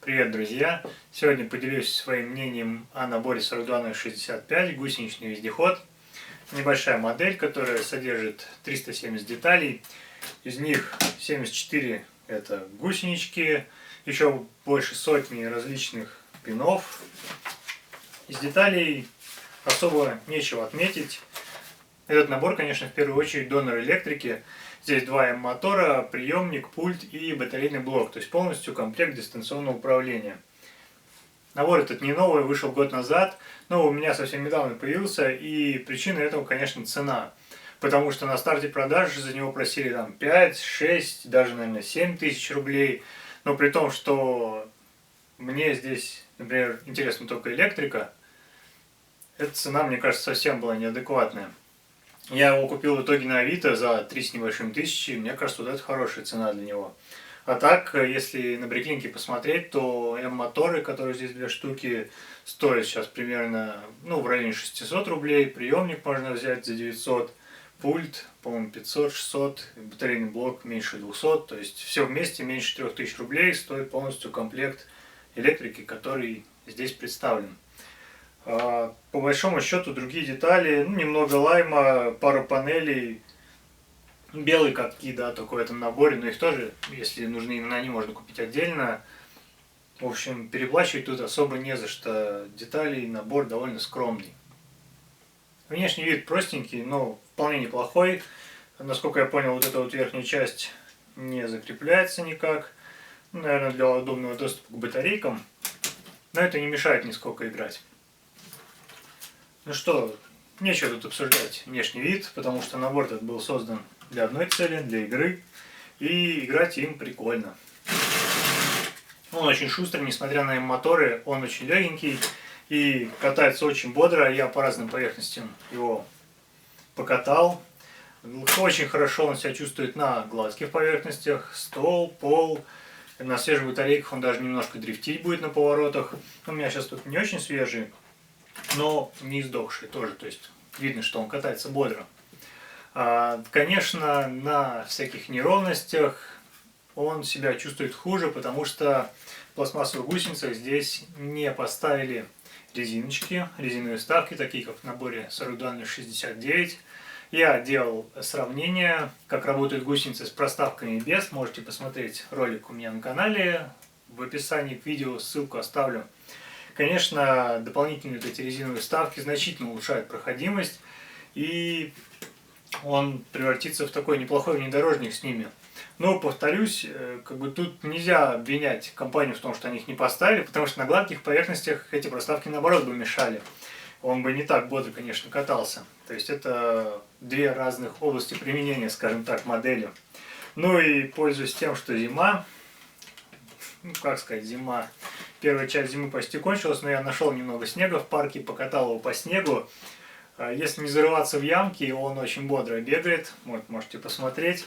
Привет, друзья! Сегодня поделюсь своим мнением о наборе 42065 гусеничный вездеход. Небольшая модель, которая содержит 370 деталей. Из них 74 это гусенички, еще больше сотни различных пинов. Из деталей особо нечего отметить. Этот набор, конечно, в первую очередь донор электрики. Здесь 2 мотора, приемник, пульт и батарейный блок, то есть полностью комплект дистанционного управления. Набор этот не новый, вышел год назад, но у меня совсем недавно появился, и причина этого, конечно, цена. Потому что на старте продаж за него просили там 5, 6, даже, наверное, 7 тысяч рублей. Но при том, что мне здесь, например, интересна только электрика, эта цена, мне кажется, совсем была неадекватная. Я его купил в итоге на Авито за 3 с небольшим тысячи, мне кажется, вот это хорошая цена для него. А так, если на Бриклинке посмотреть, то М-моторы, которые здесь 2 штуки, стоят сейчас примерно в районе 600 рублей, приемник можно взять за 900, пульт, по-моему, 500-600, батарейный блок меньше 200, то есть все вместе меньше 3000 рублей стоит полностью комплект электрики, который здесь представлен. По большому счету другие детали, немного лайма, пару панелей, белые катки, да, только в этом наборе, но их тоже, если нужны именно они, можно купить отдельно. В общем, переплачивать тут особо не за что, деталей, набор довольно скромный. Внешний вид простенький, но вполне неплохой. Насколько я понял, вот эта вот верхняя часть не закрепляется никак, наверное, для удобного доступа к батарейкам, но это не мешает нисколько играть. Ну что, нечего тут обсуждать внешний вид, потому что набор этот был создан для одной цели, для игры, и играть им прикольно. Он очень шустрый, несмотря на моторы, он очень легенький и катается очень бодро. Я по разным поверхностям его покатал. Очень хорошо он себя чувствует на гладких поверхностях, стол, пол. На свежих батарейках он даже немножко дрифтить будет на поворотах. У меня сейчас тут не очень свежий, но не издохший тоже, то есть видно, что он катается бодро. Конечно, на всяких неровностях он себя чувствует хуже, потому что в пластмассовых гусеницах здесь не поставили резиночки, резиновые вставки, такие как в наборе 42069. Я делал сравнение, как работают гусеницы с проставками и без. Можете посмотреть ролик у меня на канале, в описании к видео ссылку оставлю. Конечно, дополнительные вот эти резиновые вставки значительно улучшают проходимость, и он превратится в такой неплохой внедорожник с ними. Но, повторюсь, тут нельзя обвинять компанию в том, что они их не поставили, потому что на гладких поверхностях эти проставки, наоборот, бы мешали. Он бы не так бодро, конечно, катался. То есть это 2 разных области применения, скажем так, модели. Ну и пользуясь тем, что зима, зима. Первая часть зимы почти кончилась, но я нашел немного снега в парке, покатал его по снегу. Если не зарываться в ямки, он очень бодро бегает. Вот, можете посмотреть.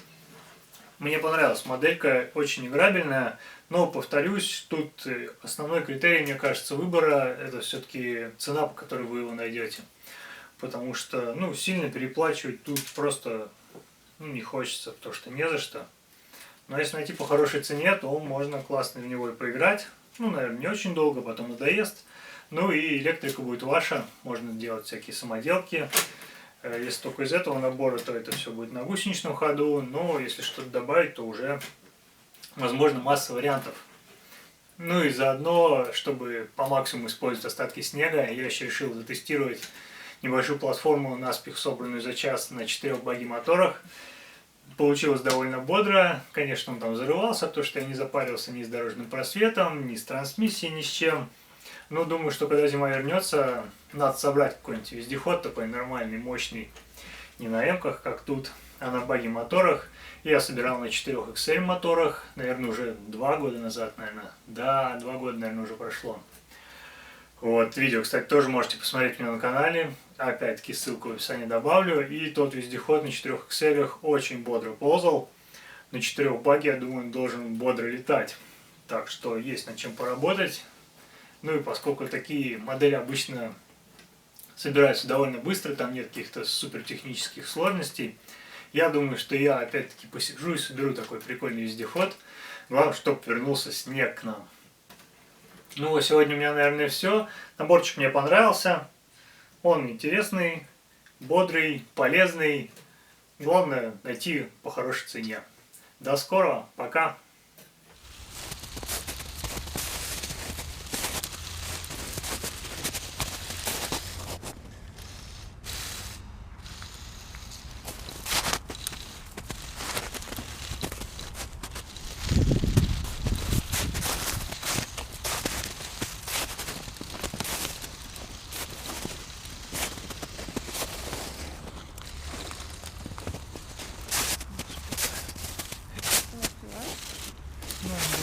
Мне понравилась моделька, очень играбельная, но, повторюсь, тут основной критерий, мне кажется, выбора – это все-таки цена, по которой вы его найдете. Потому что, сильно переплачивать тут просто не хочется, потому что не за что. Но если найти по хорошей цене, то можно классно в него и поиграть. Наверное, не очень долго, потом надоест. Ну и электрика будет ваша, можно делать всякие самоделки. Если только из этого набора, то это все будет на гусеничном ходу. Но если что-то добавить, то уже, возможно, масса вариантов. Ну и заодно, чтобы по максимуму использовать остатки снега, я еще решил затестировать небольшую платформу, наспех собранную за час на 4 баги моторах. Получилось довольно бодро. Конечно, он там зарывался, потому что я не запарился ни с дорожным просветом, ни с трансмиссией, ни с чем. Но думаю, что когда зима вернется, надо собрать какой-нибудь вездеход такой нормальный, мощный. Не на эмках, как тут, а на баги моторах. Я собирал на 4XL моторах, наверное, уже 2 года назад, наверное. Да, 2 года, наверное, уже прошло. Вот, видео, кстати, тоже можете посмотреть у меня на канале. Опять-таки ссылку в описании добавлю. И тот вездеход на 4XL очень бодро ползал. На 4 баге, я думаю, он должен бодро летать. Так что есть над чем поработать. Ну и поскольку такие модели обычно собираются довольно быстро, там нет каких-то супертехнических сложностей, я думаю, что я опять-таки посижу и соберу такой прикольный вездеход. Главное, чтобы вернулся снег к нам. Ну, сегодня у меня, наверное, все. Наборчик мне понравился. Он интересный, бодрый, полезный. Главное найти по хорошей цене. До скорого, пока. Открывай. Ну,